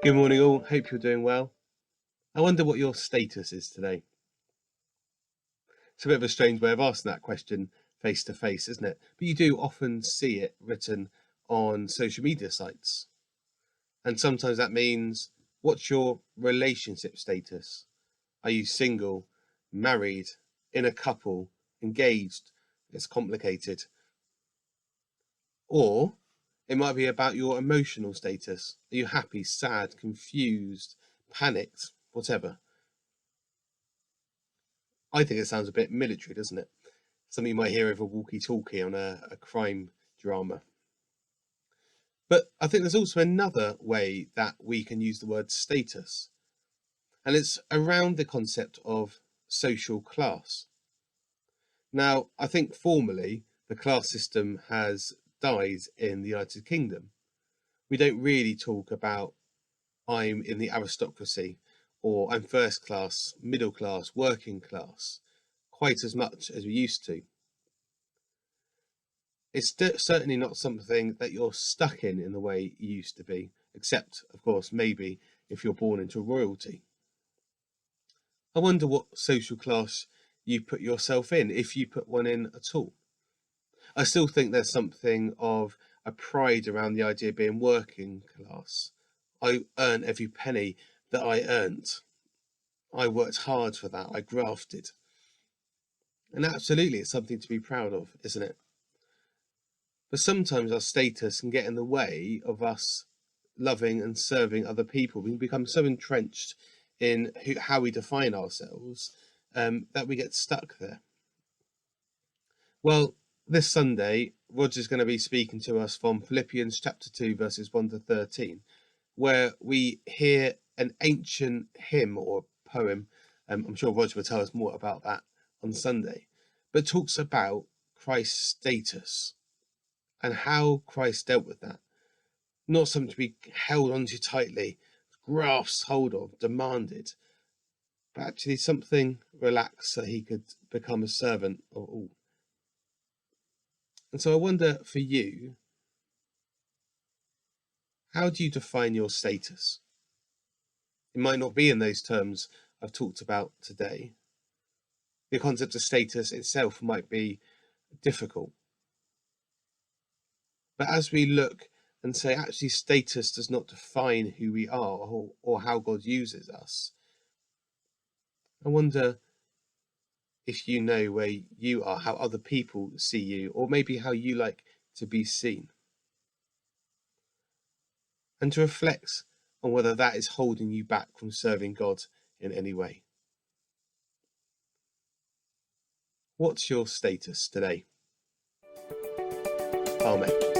Good morning, all. Hope you're doing well. I wonder what your status is today. It's a bit of a strange way of asking that question face to face, isn't it? But you do often see it written on social media sites. And sometimes that means, what's your relationship status? Are you single, married, in a couple, engaged? It's complicated. Or it might be about your emotional status. Are you happy, sad, confused, panicked, whatever? I think it sounds a bit military, doesn't it? Something you might hear over walkie-talkie on a crime drama. But I think there's also another way that we can use the word status, and it's around the concept of social class. Now, I think formally the class system has died in the United Kingdom. We don't really talk about I'm in the aristocracy or I'm first class, middle class, working class quite as much as we used to. It's certainly not something that you're stuck in the way you used to be, except, of course, maybe if you're born into royalty. I wonder what social class you put yourself in, if you put one in at all. I still think there's something of a pride around the idea of being working class. I earn every penny that I earned. I worked hard for that. I grafted. And absolutely, it's something to be proud of, isn't it? But sometimes our status can get in the way of us loving and serving other people. We can become so entrenched in how we define ourselves that we get stuck there. Well, this Sunday, Roger's going to be speaking to us from Philippians chapter 2, verses 1 to 13, where we hear an ancient hymn or poem. I'm sure Roger will tell us more about that on Sunday, but talks about Christ's status and how Christ dealt with that. Not something to be held onto tightly, grasped hold of, demanded, but actually something relaxed so he could become a servant of all. And so I wonder for you, how do you define your status? It might not be in those terms I've talked about today. The concept of status itself might be difficult. But as we look and say, actually, status does not define who we are or how God uses us, I wonder if you know where you are, how other people see you, or maybe how you like to be seen. And to reflect on whether that is holding you back from serving God in any way. What's your status today? Amen.